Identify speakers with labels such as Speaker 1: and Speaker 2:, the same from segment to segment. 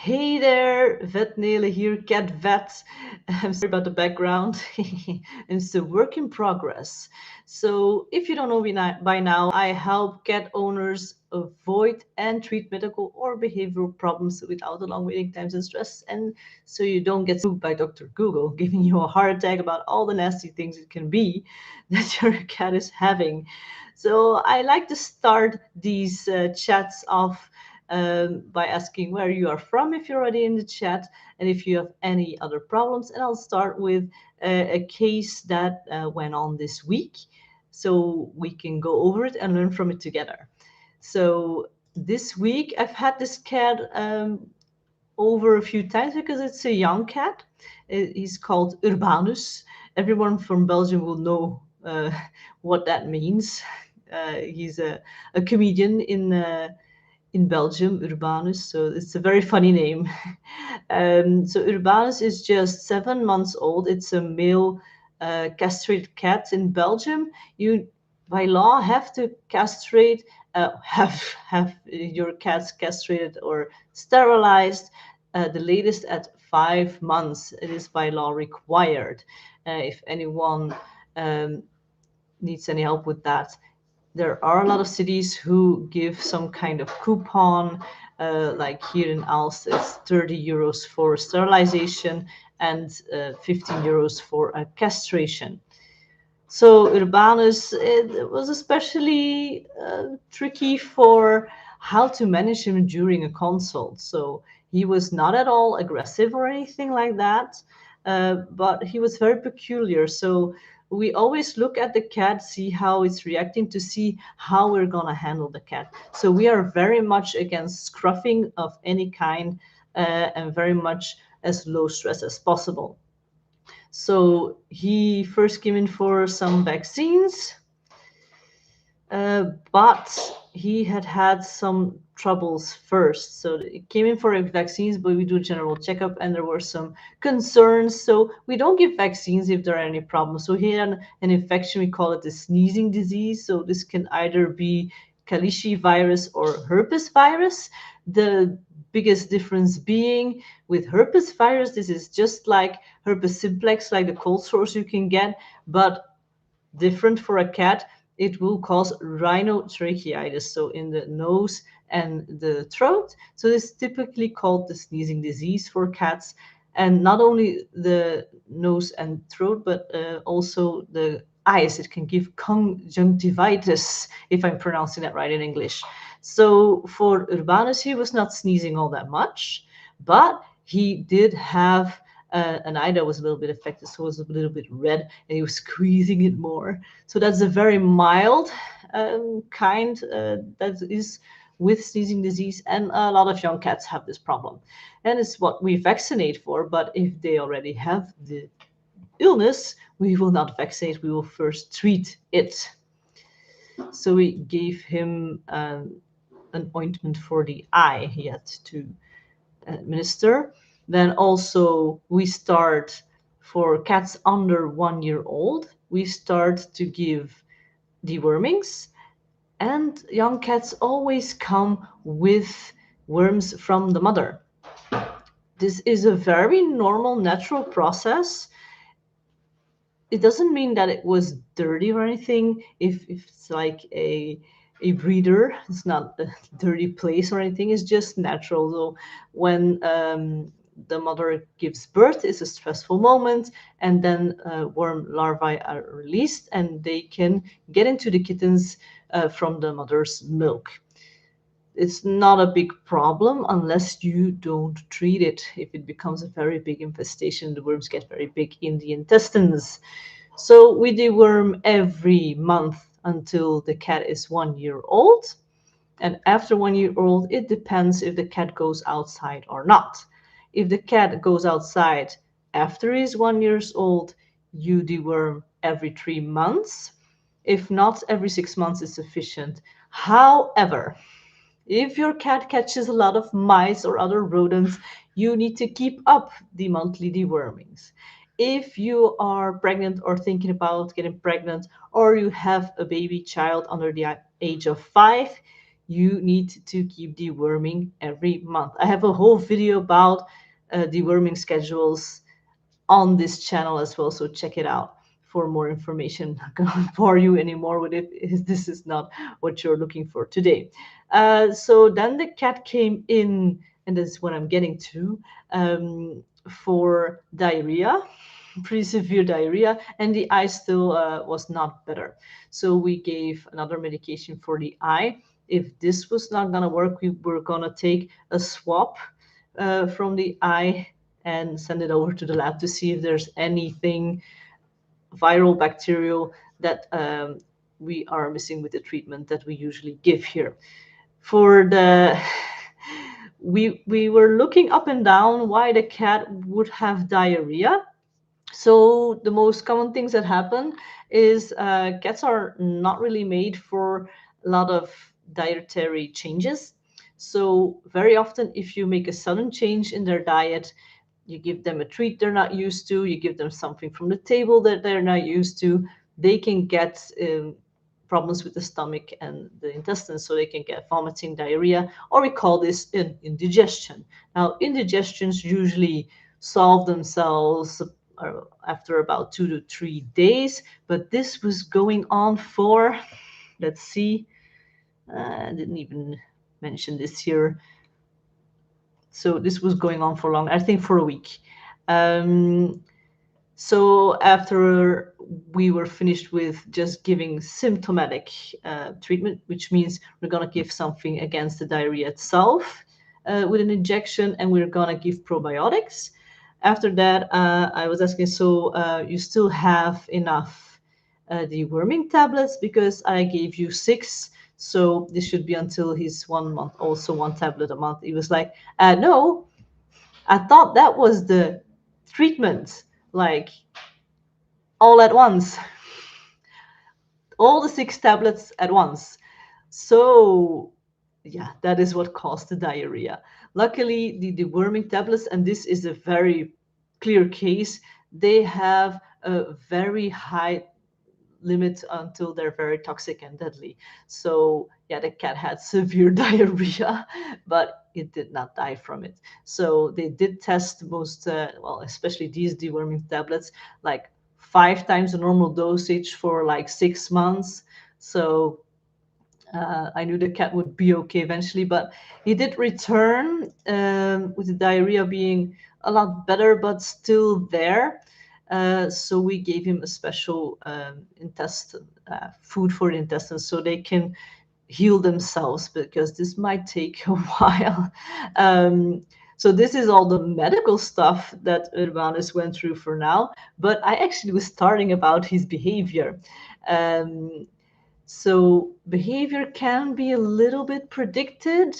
Speaker 1: Hey there, Vet Nele here, cat vet. I'm sorry about the background. It's a work in progress. So, if you don't know me by now, I help cat owners avoid and treat medical or behavioral problems without the long waiting times and stress. And so you don't get spooked by Dr. Google giving you a heart attack about all the nasty things it can be that your cat is having. So, I like to start these chats off by asking where you are from if you're already in the chat and if you have any other problems. And I'll start with a case that went on this week so we can go over it and learn from it together. So this week I've had this cat over a few times because it's a young cat. He's called Urbanus. Everyone from Belgium will know what that means. He's a comedian in Belgium, Urbanus. So it's a very funny name. So Urbanus is just 7 months old. It's a male castrated cat in Belgium. You, by law, have to castrate, have your cats castrated or sterilized. The latest at 5 months. It is by law required. If anyone needs any help with that, there are a lot of cities who give some kind of coupon, like here in Aalst, it's 30 euros for sterilization and 15 euros for a castration. So Urbanus, it was especially tricky for how to manage him during a consult. So he was not at all aggressive or anything like that, but he was very peculiar. So we always look at the cat, see how it's reacting to see how we're going to handle the cat. So we are very much against scruffing of any kind and very much as low stress as possible. So he first came in for some vaccines, but he had some troubles first. So he came in for vaccines, but we do a general checkup and there were some concerns. So we don't give vaccines if there are any problems. So he had an infection, we call it the sneezing disease. So this can either be Kalishi virus or herpes virus. The biggest difference being with herpes virus, this is just like herpes simplex, like the cold sores you can get, but different for a cat. It will cause rhinotracheitis, so in the nose and the throat. So this is typically called the sneezing disease for cats. And not only the nose and throat, but also the eyes. It can give conjunctivitis, if I'm pronouncing that right in English. So for Urbanus, he was not sneezing all that much, but he did have an eye that was a little bit affected, so it was a little bit red, and he was squeezing it more. So that's a very mild kind that is with sneezing disease, and a lot of young cats have this problem. And it's what we vaccinate for, but if they already have the illness, we will not vaccinate, we will first treat it. So we gave him an ointment for the eye he had to administer. Then also we start for cats under 1 year old, we start to give dewormings. And young cats always come with worms from the mother. This is a very normal, natural process. It doesn't mean that it was dirty or anything. If it's like a breeder, it's not a dirty place or anything. It's just natural. So when the mother gives birth, it's a stressful moment, and then worm larvae are released, and they can get into the kittens from the mother's milk. It's not a big problem unless you don't treat it. If it becomes a very big infestation, the worms get very big in the intestines. So we deworm every month until the cat is 1 year old. And after 1 year old, it depends if the cat goes outside or not. If the cat goes outside after he's 1 year old, you deworm every 3 months. If not, every 6 months is sufficient. However, if your cat catches a lot of mice or other rodents, you need to keep up the monthly dewormings. If you are pregnant or thinking about getting pregnant, or you have a baby child under the age of 5, you need to keep deworming every month. I have a whole video about deworming schedules on this channel as well, so check it out for more information. I'm not going to bore you anymore with it. This is not what you're looking for today. So then the cat came in, and this is what I'm getting to, for diarrhea, pretty severe diarrhea, and the eye still was not better. So we gave another medication for the eye. If this was not going to work, we were going to take a swab from the eye and send it over to the lab to see if there's anything viral, bacterial that we are missing with the treatment that we usually give here. For the we were looking up and down why the cat would have diarrhea. So the most common things that happen is cats are not really made for a lot of dietary changes. So very often, if you make a sudden change in their diet, you give them a treat they're not used to, you give them something from the table that they're not used to, they can get problems with the stomach and the intestines, so they can get vomiting, diarrhea, or we call this indigestion. Now, indigestions usually solve themselves after about 2 to 3 days, but this was going on for, let's see, I didn't even mention this here. So this was going on for long, I think for a week. So after we were finished with just giving symptomatic treatment, which means we're going to give something against the diarrhea itself with an injection, and we're going to give probiotics. After that, I was asking, so you still have enough deworming tablets? Because I gave you 6. So this should be until he's 1 month, also 1 tablet a month. He was like, no, I thought that was the treatment, like all at once, all the 6 tablets at once. So yeah, that is what caused the diarrhea. Luckily, the deworming tablets, and this is a very clear case, they have a very high limit until they're very toxic and deadly. So yeah, the cat had severe diarrhea, but it did not die from it. So they did test most, well, especially these deworming tablets, like 5 times the normal dosage for like 6 months. So I knew the cat would be okay eventually, but he did return with the diarrhea being a lot better, but still there. So we gave him a special intestine food for the intestines so they can heal themselves, because this might take a while. So this is all the medical stuff that Urbanus went through for now, but I actually was starting about his behavior. So behavior can be a little bit predicted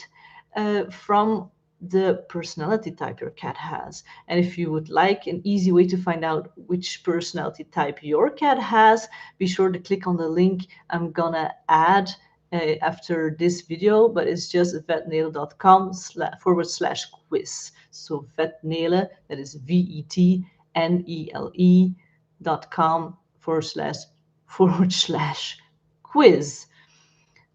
Speaker 1: from the personality type your cat has. And if you would like an easy way to find out which personality type your cat has, be sure to click on the link I'm gonna add after this video, but it's just vetnele.com/quiz. So vetnele, that is VETNELE.com// quiz.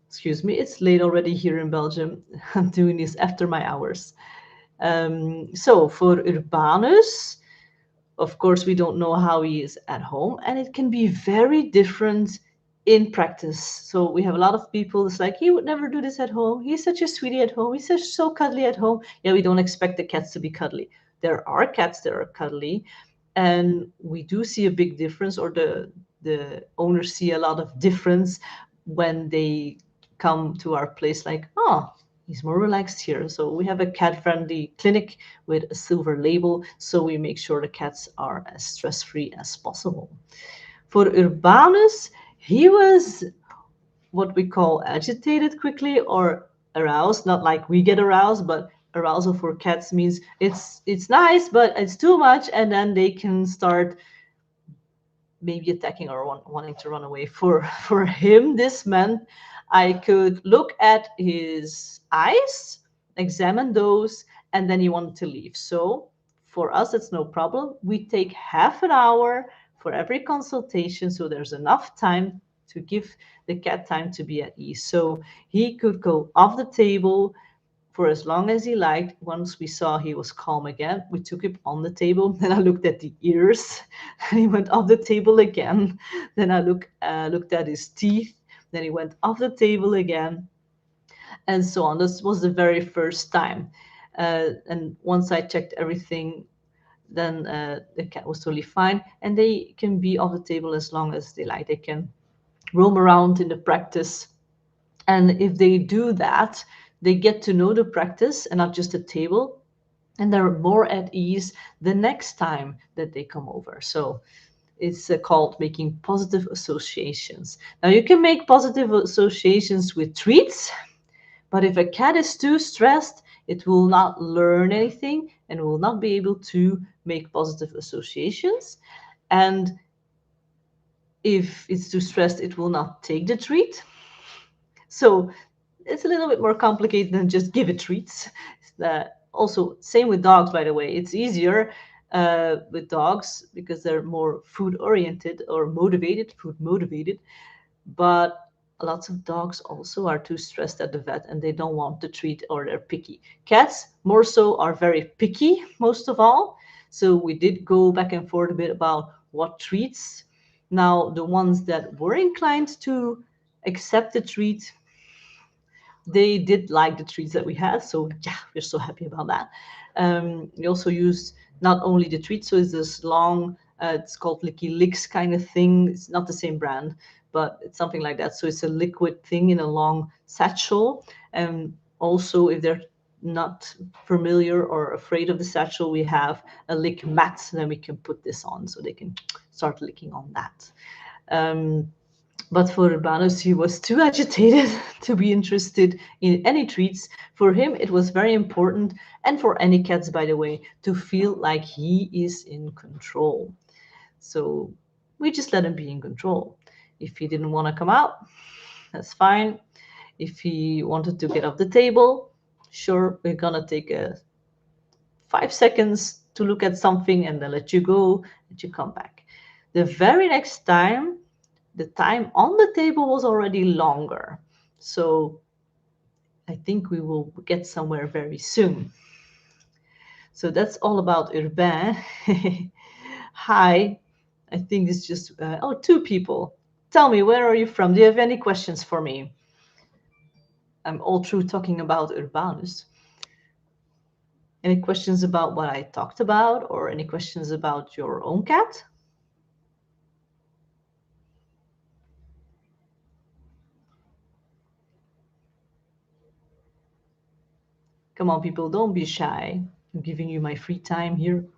Speaker 1: Excuse me, it's late already here in Belgium. I'm doing this after my hours. So for Urbanus, of course, we don't know how he is at home, and it can be very different in practice. So we have a lot of people, it's like, he would never do this at home. He's such a sweetie at home. He's such so cuddly at home. Yeah, we don't expect the cats to be cuddly. There are cats that are cuddly, and we do see a big difference, or the owners see a lot of difference when they come to our place, like, oh, he's more relaxed here. So we have a cat-friendly clinic with a silver label, so we make sure the cats are as stress-free as possible. For Urbanus, he was what we call agitated quickly, or aroused, not like we get aroused, but arousal for cats means it's nice, but it's too much, and then they can start maybe attacking or wanting to run away. For him, this meant I could look at his eyes, examine those, and then he wanted to leave. So for us, it's no problem. We take half an hour for every consultation, so there's enough time to give the cat time to be at ease. So he could go off the table for as long as he liked. Once we saw he was calm again, we took him on the table. Then I looked at the ears, and he went off the table again. Then I looked at his teeth. Then he went off the table again, and so on. This was the very first time. And once I checked everything, then the cat was totally fine. And they can be off the table as long as they like. They can roam around in the practice. And if they do that, they get to know the practice and not just the table. And they're more at ease the next time that they come over. So it's called making positive associations. Now, you can make positive associations with treats, but if a cat is too stressed, it will not learn anything and will not be able to make positive associations. And if it's too stressed, it will not take the treat. So it's a little bit more complicated than just give it treats. Also, same with dogs, by the way. It's easier with dogs because they're more food oriented or motivated, food motivated. But lots of dogs also are too stressed at the vet and they don't want the treat or they're picky. Cats, more so, are very picky, most of all. So we did go back and forth a bit about what treats. Now, the ones that were inclined to accept the treat, they did like the treats that we had. So yeah, we're so happy about that. We also used not only the treats, so it's this long, it's called Licky Licks kind of thing. It's not the same brand, but it's something like that. So it's a liquid thing in a long satchel. And also, if they're not familiar or afraid of the satchel, we have a lick mat. Then we can put this on so they can start licking on that. But for Urbanus, he was too agitated to be interested in any treats. For him, it was very important, and for any cats, by the way, to feel like he is in control. So we just let him be in control. If he didn't want to come out, that's fine. If he wanted to get off the table, sure, we're gonna take 5 seconds to look at something and then let you go, let you come back. The very next time, the time on the table was already longer. So I think we will get somewhere very soon. So that's all about Urbain. Hi, I think it's just, two people. Tell me, where are you from? Do you have any questions for me? I'm all through talking about Urbanus. Any questions about what I talked about or any questions about your own cat? Come on, people, don't be shy. I'm giving you my free time here. You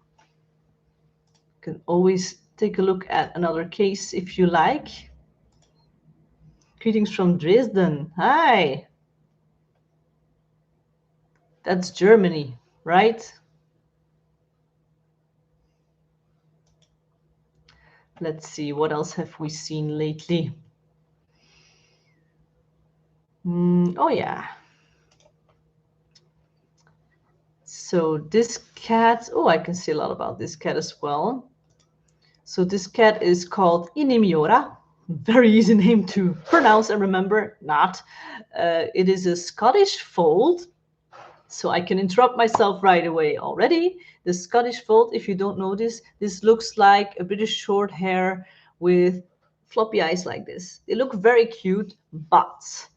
Speaker 1: can always take a look at another case if you like. Greetings from Dresden. Hi. That's Germany, right? Let's see, what else have we seen lately? Oh, yeah. So this cat, oh, I can see a lot about this cat as well. So this cat is called Inimiora. Very easy name to pronounce and remember, not. It is a Scottish fold. So I can interrupt myself right away already. The Scottish fold, if you don't know this looks like a British short hair with floppy eyes like this. They look very cute, but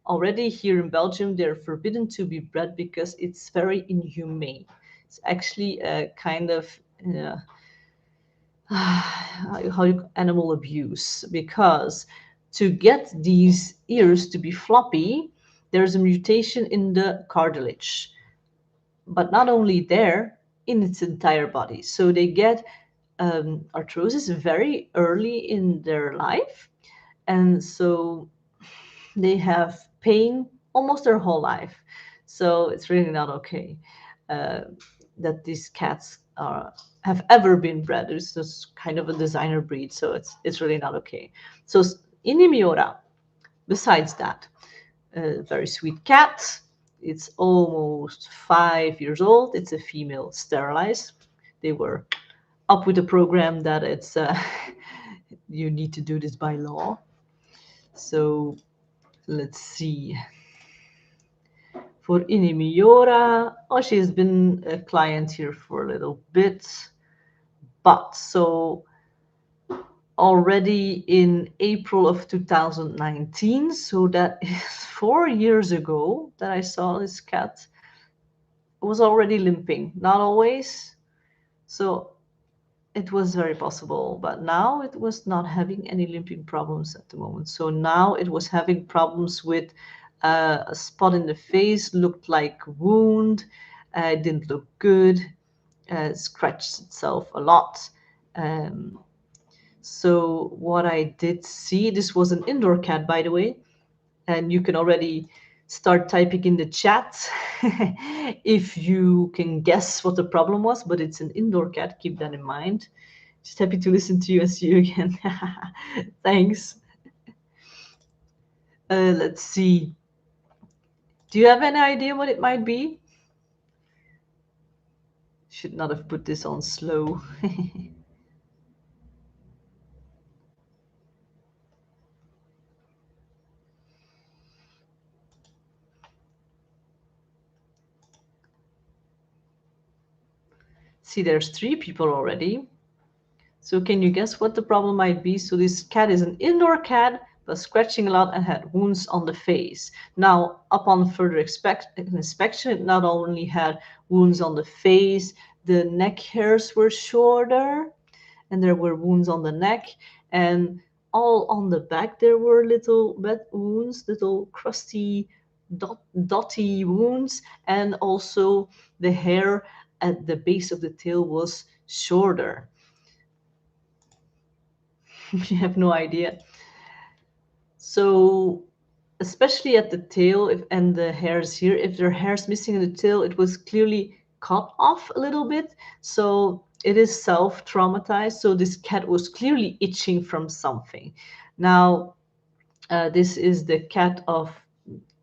Speaker 1: already here in Belgium, they're forbidden to be bred because it's very inhumane. It's actually a kind of animal abuse, because to get these ears to be floppy, there's a mutation in the cartilage, but not only there, in its entire body. So they get arthrosis very early in their life, and so they have pain almost their whole life. So it's really not okay that these cats have ever been bred. It's just kind of a designer breed, so it's really not okay. So Inimiora, besides that, a very sweet cat. It's almost 5 years old. It's a female sterilized. They were up with the program that it's you need to do this by law. So let's see. For Inimiora, oh, she's been a client here for a little bit, but so already in April of 2019, so that is 4 years ago that I saw this cat, was already limping. Not always, so it was very possible, but now it was not having any limping problems at the moment. So now it was having problems with a spot in the face, looked like a wound, didn't look good, scratched itself a lot. Um, so what I did see, this was an indoor cat, by the way, and you can already start typing in the chat if you can guess what the problem was, but it's an indoor cat, keep that in mind. Just happy to listen to you and see you again. Thanks. Let's see. Do you have any idea what it might be? Should not have put this on slow. See, there's 3 people already. So can you guess what the problem might be? So this cat is an indoor cat, but scratching a lot and had wounds on the face. Now, upon further inspection, it not only had wounds on the face, the neck hairs were shorter, and there were wounds on the neck, and all on the back there were little red wounds, little crusty, dotty wounds, and also the hair at the base of the tail was shorter. You have no idea. So especially at the tail, and the hairs here, if there are hairs missing in the tail, it was clearly cut off a little bit. So it is self-traumatized. So this cat was clearly itching from something. Now, this is the cat of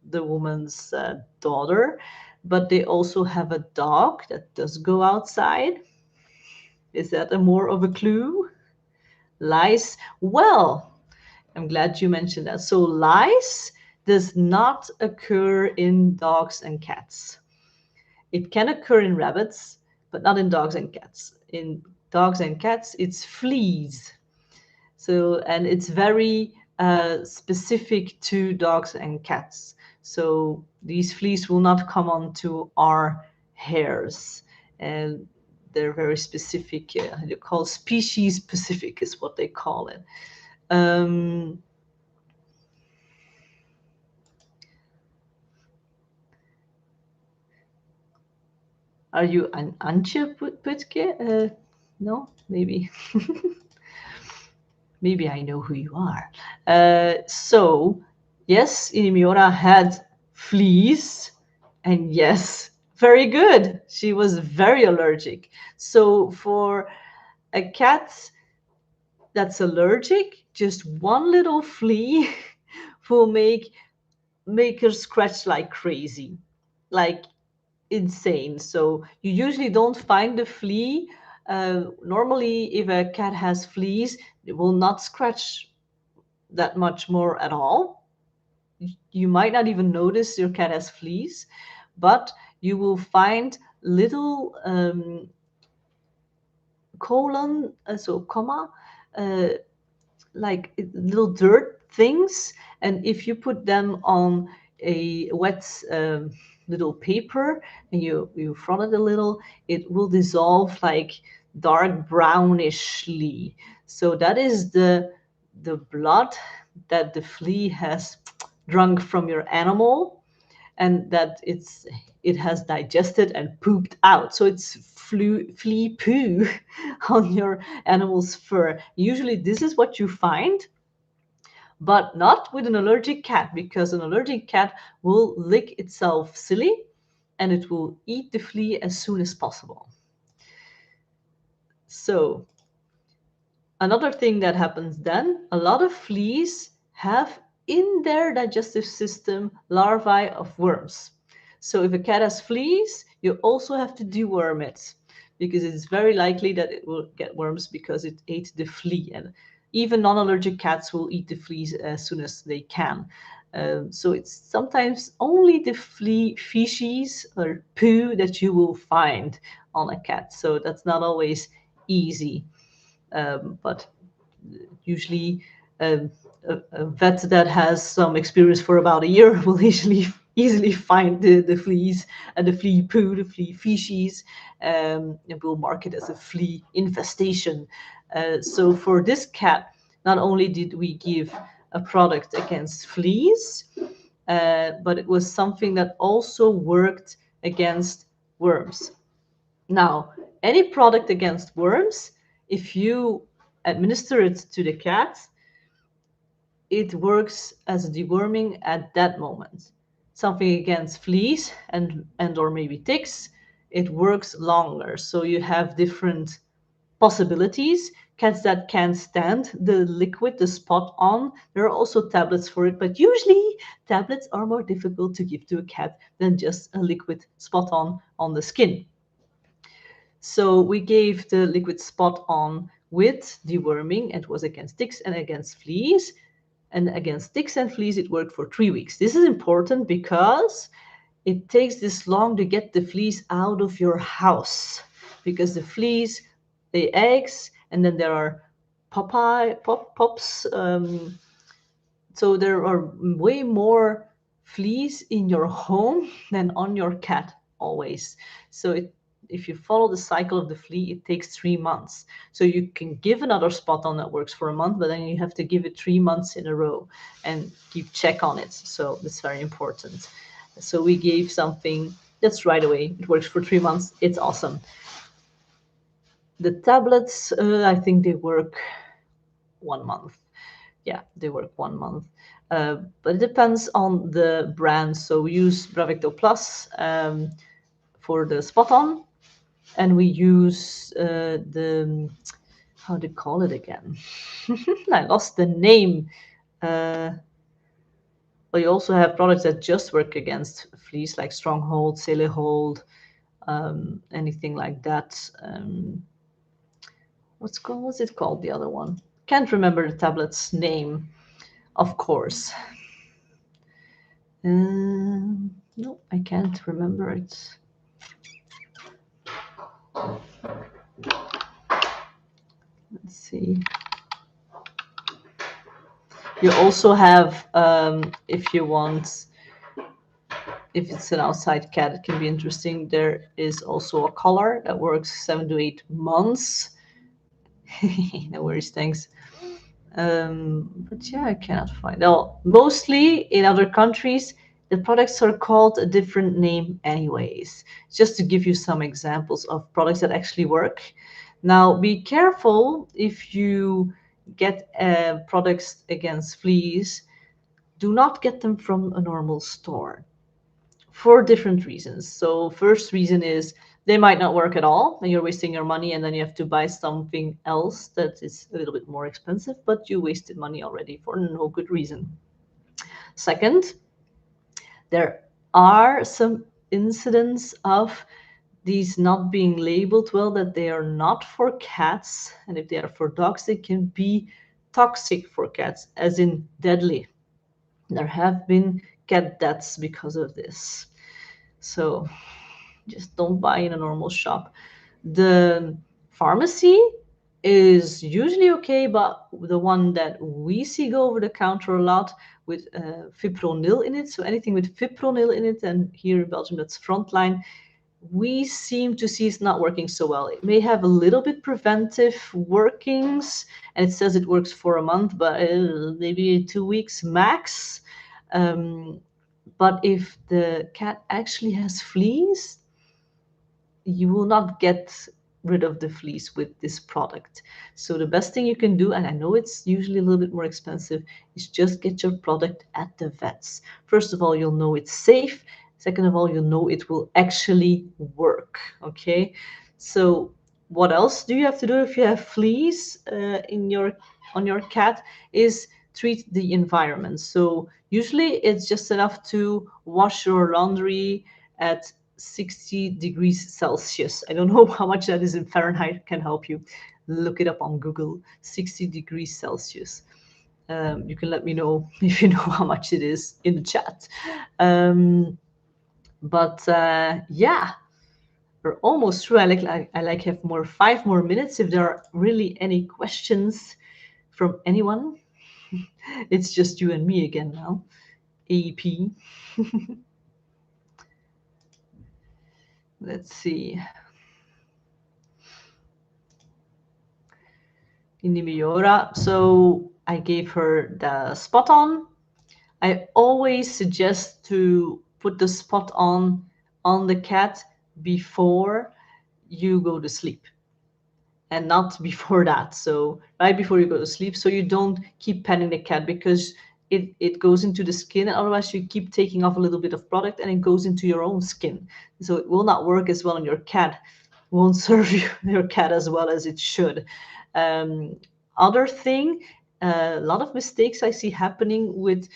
Speaker 1: the woman's daughter, but they also have a dog that does go outside. Is that a more of a clue? Lice. Well, I'm glad you mentioned that. So lice does not occur in dogs and cats. It can occur in rabbits, but not in dogs and cats. In dogs and cats, it's fleas. So, and it's very specific to dogs and cats. So these fleas will not come onto our hairs, and they're very specific. They call species specific is what they call it. Um, are you an Antje Putke? No, maybe. Maybe I know who you are. So, yes, Inimiora had fleas, and yes, very good. She was very allergic. So, for a cat that's allergic, just one little flea will make her scratch like crazy, like insane. So you usually don't find the flea. Normally, if a cat has fleas, it will not scratch that much more at all. You might not even notice your cat has fleas, but you will find little colon, so comma, uh, like little dirt things, and if you put them on a wet little paper and you front it a little, it will dissolve like dark brownishly. So that is the blood that the flea has drunk from your animal, and that it has digested and pooped out. So it's flea poo on your animal's fur. Usually this is what you find, but not with an allergic cat, because an allergic cat will lick itself silly and it will eat the flea as soon as possible. So another thing that happens then, a lot of fleas have in their digestive system larvae of worms. So if a cat has fleas, you also have to deworm it, because it's very likely that it will get worms because it ate the flea. And Even non-allergic cats will eat the fleas as soon as they can. So it's sometimes only the flea feces or poo that you will find on a cat. So that's not always easy. But usually a vet that has some experience for about a year will easily find the fleas and the flea poo, the flea feces, and will mark it as a flea infestation. So for this cat, not only did we give a product against fleas, but it was something that also worked against worms. Now, any product against worms, if you administer it to the cat, it works as a deworming at that moment. Something against fleas and or maybe ticks, it works longer. So you have different possibilities. Cats that can stand the liquid, the spot on, there are also tablets for it, but usually tablets are more difficult to give to a cat than just a liquid spot on the skin. So we gave the liquid spot on with deworming. It was against ticks and against fleas. And against ticks and fleas, it worked for 3 weeks. This is important because it takes this long to get the fleas out of your house, because the fleas lay eggs, and then there are pops. So there are way more fleas in your home than on your cat always. So if you follow the cycle of the flea, it takes 3 months. So you can give another spot on that works for a month, but then you have to give it 3 months in a row and keep check on it. So that's very important. So we gave something that's right away. It works for 3 months. It's awesome. The tablets, I think they work 1 month. Yeah, they work 1 month. But it depends on the brand. So we use Bravecto Plus for the spot on, and we use the, how do you call it again? I lost the name. Well, you also have products that just work against fleas, like Stronghold, Hold, anything like that. What's it called? The other one? Can't remember the tablet's name, of course. No, I can't remember it. Let's see. You also have, if you want, if it's an outside cat, it can be interesting. There is also a collar that works 7 to 8 months. No worries, thanks. But yeah, I cannot find. Well, mostly in other countries, the products are called a different name anyways. Just to give you some examples of products that actually work. Now, be careful if you get products against fleas. Do not get them from a normal store for different reasons. So first reason is they might not work at all and you're wasting your money, and then you have to buy something else that is a little bit more expensive, but you wasted money already for no good reason. Second, there are some incidents of these not being labeled well, that they are not for cats, and if they are for dogs, they can be toxic for cats, as in deadly. There have been cat deaths because of this. So just don't buy in a normal shop. The pharmacy is usually okay, but the one that we see go over the counter a lot with fipronil in it, so anything with fipronil in it, and here in Belgium that's Frontline, we seem to see it's not working so well. It may have a little bit preventive workings, and it says it works for a month, but maybe 2 weeks max. But if the cat actually has fleas, you will not get rid of the fleas with this product. So the best thing you can do, and I know it's usually a little bit more expensive, is just get your product at the vets. First of all, you'll know it's safe. Second of all, you'll know it will actually work. Okay. So what else do you have to do if you have fleas on your cat is treat the environment. So usually it's just enough to wash your laundry at 60 degrees Celsius. I don't know how much that is in Fahrenheit, can help you. Look it up on Google, 60 degrees Celsius. You can let me know if you know how much it is in the chat. But yeah, we're almost through. I like have 5 more minutes. If there are really any questions from anyone, it's just you and me again now. AEP. Let's see. Indimiora. So I gave her the spot on. I always suggest to put the spot on the cat before you go to sleep and not before that. So right before you go to sleep, so you don't keep petting the cat, because it goes into the skin, and otherwise you keep taking off a little bit of product and it goes into your own skin. So it will not work as well on your cat, won't serve your cat as well as it should. Other thing, a lot of mistakes I see happening with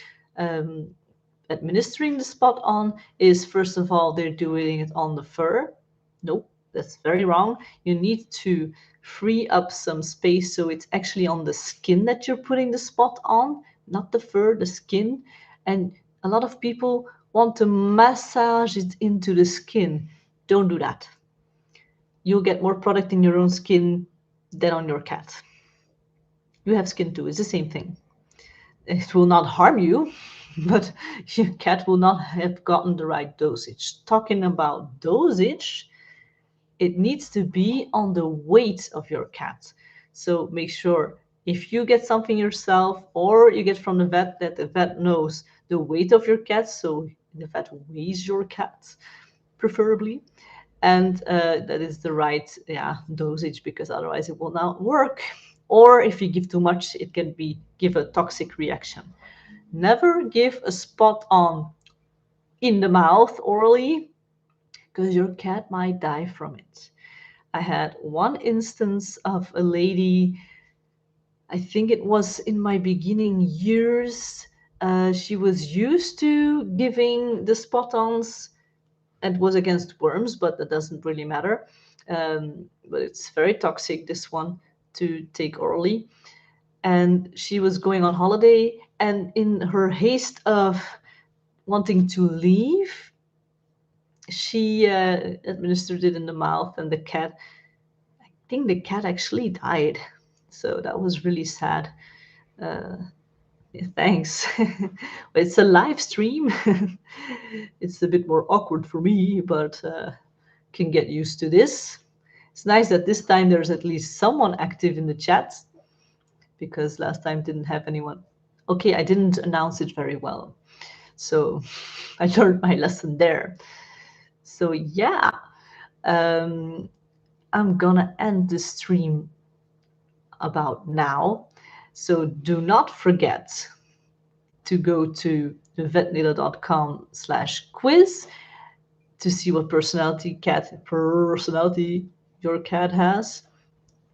Speaker 1: administering the spot on is, first of all, they're doing it on the fur. Nope, that's very wrong. You need to free up some space so it's actually on the skin that you're putting the spot on, not the fur, the skin. And a lot of people want to massage it into the skin. Don't do that. You'll get more product in your own skin than on your cat. You have skin too, it's the same thing. It will not harm you, but your cat will not have gotten the right dosage. Talking about dosage, it needs to be on the weight of your cat. So make sure if you get something yourself or you get from the vet, that the vet knows the weight of your cat. So the vet weighs your cat, preferably. And that is the right dosage, because otherwise it will not work. Or if you give too much, it can give a toxic reaction. Never give a spot on in the mouth orally, because your cat might die from it. I had one instance of a lady, I think it was in my beginning years. She was used to giving the spot-ons, and was against worms, but that doesn't really matter. But it's very toxic, this one, to take orally. And she was going on holiday, and in her haste of wanting to leave, she administered it in the mouth, and I think the cat actually died. So that was really sad. Thanks. It's a live stream. It's a bit more awkward for me, but can get used to this. It's nice that this time there's at least someone active in the chat, because last time didn't have anyone. Okay, I didn't announce it very well. So I learned my lesson there. So yeah, I'm gonna end the stream about now. So do not forget to go to vetnele.com/quiz to see what personality your cat has,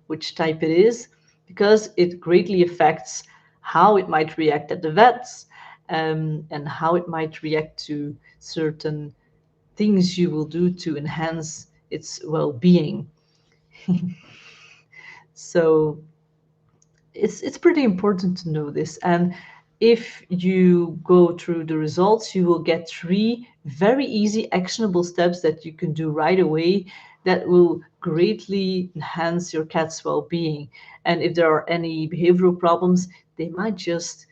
Speaker 1: which type it is, because it greatly affects how it might react at the vets, and how it might react to certain things you will do to enhance its well-being. So it's pretty important to know this. And if you go through the results, you will get 3 very easy actionable steps that you can do right away that will greatly enhance your cat's well-being. And if there are any behavioral problems, they might just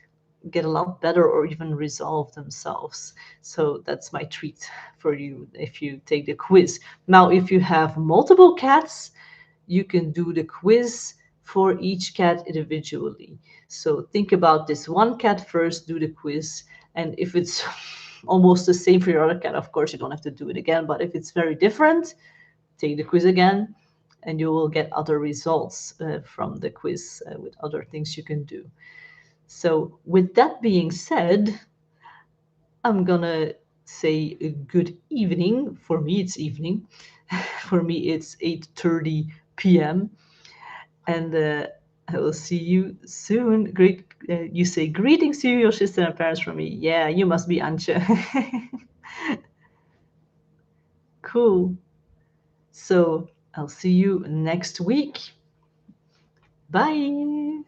Speaker 1: get a lot better or even resolve themselves. So that's my treat for you if you take the quiz. Now, if you have multiple cats, you can do the quiz for each cat individually. So think about this one cat first, do the quiz. And if it's almost the same for your other cat, of course, you don't have to do it again. But if it's very different, take the quiz again, and you will get other results from the quiz with other things you can do. So with that being said, I'm gonna say a good evening. For me, it's evening. For me, it's 8:30 p.m. And I will see you soon. Great. You say greetings to you, your sister and parents from me. Yeah, you must be Antje. cool. So I'll see you next week. Bye.